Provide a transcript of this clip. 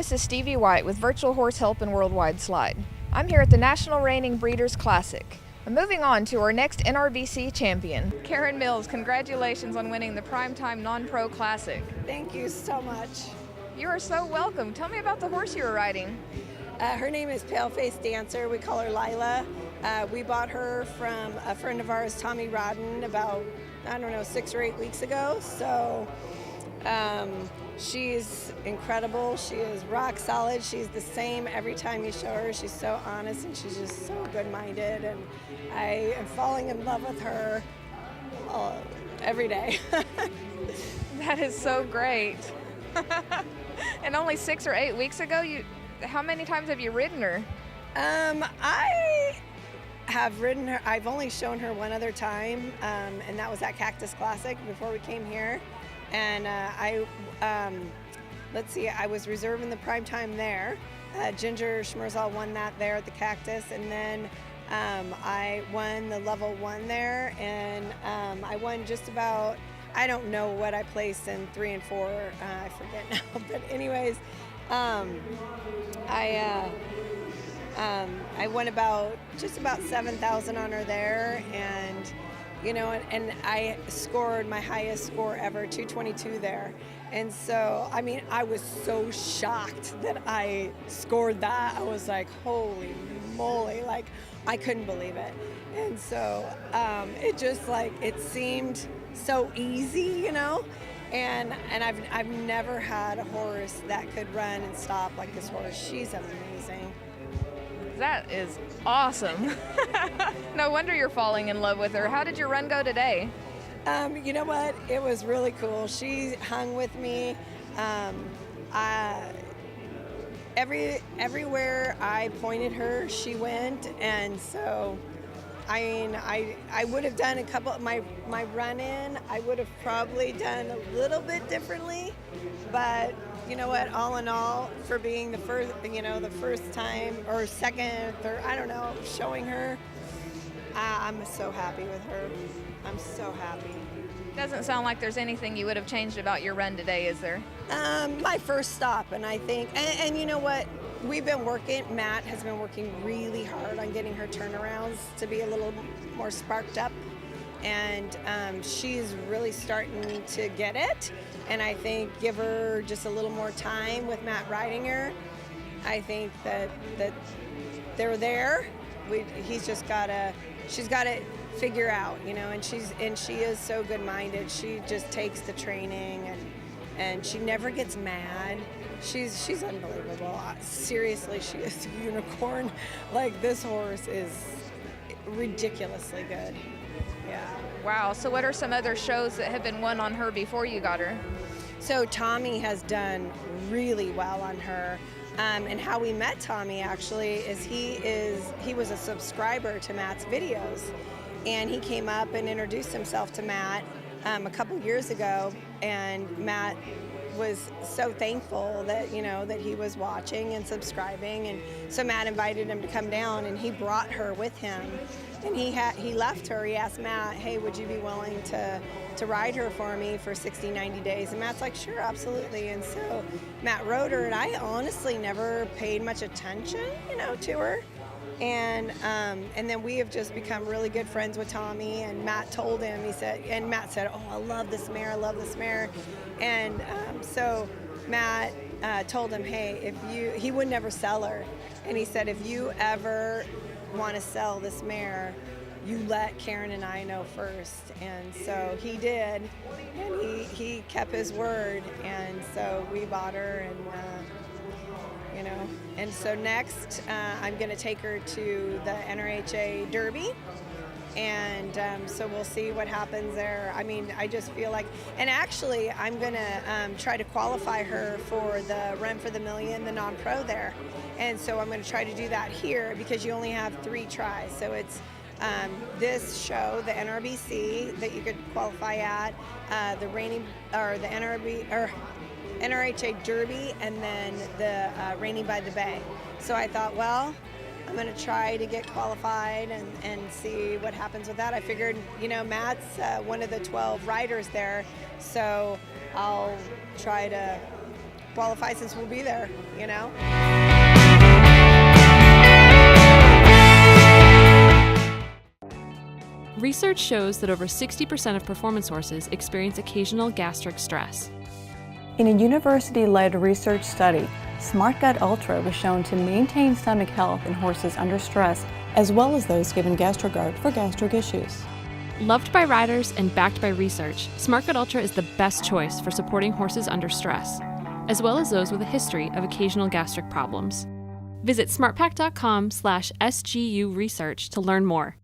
this is Stevie White with Virtual Horse Help and Worldwide Slide. I'm here at the National Reining Breeders' Classic. And moving on to our next NRBC champion. Karen Mills, congratulations on winning the Primetime Non-Pro Classic. Thank you so much. You are so welcome. Tell me about the horse you were riding. Her name is Paleface Dancer. We call her Lila. We bought her from a friend of ours, Tommy Rodden, about, 6 or 8 weeks ago. So she's incredible. She is rock solid. She's the same every time you show her. She's so honest and she's just so good-minded. And I am falling in love with her every day. That is so great. And only 6 or 8 weeks ago, how many times have you ridden her? I have ridden her. I've only shown her one other time, and that was at Cactus Classic before we came here. And I was reserving the prime time there. Ginger Schmerzal won that there at the Cactus, and then I won the level 1 there, and I won just about, I don't know what I placed in 3 and 4, I forget now, but anyways, I won just about 7,000 on her there, and and I scored my highest score ever, 222 there. And so, I was so shocked that I scored that. I was like, holy moly, like, I couldn't believe it. And so, it just it seemed so easy, and I've never had a horse that could run and stop like this horse. She's amazing. That is awesome. No wonder you're falling in love with her. How did your run go today? You know what? It was really cool. She hung with me. Everywhere I pointed her, she went. And so, I would have done a couple of my run-in. I would have probably done a little bit differently, but you know what? All in all, for being the first time or second, third, I don't know, showing her, I'm so happy with her. I'm so happy. Doesn't sound like there's anything you would have changed about your run today, is there? My first stop, and I think, and you know what? We've been working, Matt has been working really hard on getting her turnarounds to be a little more sparked up, and she's really starting to get it, and I think give her just a little more time with Matt riding her. I think that they're there. She's got to figure out, and she is so good-minded. She just takes the training, and she never gets mad. She's unbelievable. Seriously, she is a unicorn. Like, this horse is ridiculously good. Yeah. Wow. So what are some other shows that have been won on her before you got her? So Tommy has done really well on her. And how we met Tommy actually is he was a subscriber to Matt's videos, and he came up and introduced himself to Matt a couple years ago, and Matt was so thankful that that he was watching and subscribing, and so Matt invited him to come down, and he brought her with him, and he left her. He asked Matt, hey, would you be willing to ride her for me for 60-90 days? And Matt's like, sure, absolutely. And so Matt rode her, and I honestly never paid much attention to her, and then we have just become really good friends with Tommy. And Matt told him, Matt said, oh, I love this mare, and so Matt told him, hey, he would never sell her, and he said, if you ever want to sell this mare, you let Karen and I know first. And so he did, and he kept his word, and so we bought her, and and so next I'm going to take her to the NRHA Derby, and so we'll see what happens there. I just feel like, and actually I'm going to try to qualify her for the Run for the Million, the non-pro there, and so I'm going to try to do that here, because you only have 3 tries. So it's this show, the NRBC, that you could qualify at, the NRHA Derby, and then the Reining by the Bay. So I thought, well, I'm going to try to get qualified and see what happens with that. I figured, Matt's one of the 12 riders there, so I'll try to qualify since we'll be there, you know? Research shows that over 60% of performance horses experience occasional gastric stress. In a university-led research study, Smart Gut Ultra was shown to maintain stomach health in horses under stress, as well as those given GastroGuard for gastric issues. Loved by riders and backed by research, Smart Gut Ultra is the best choice for supporting horses under stress, as well as those with a history of occasional gastric problems. Visit smartpack.com/SGU research to learn more.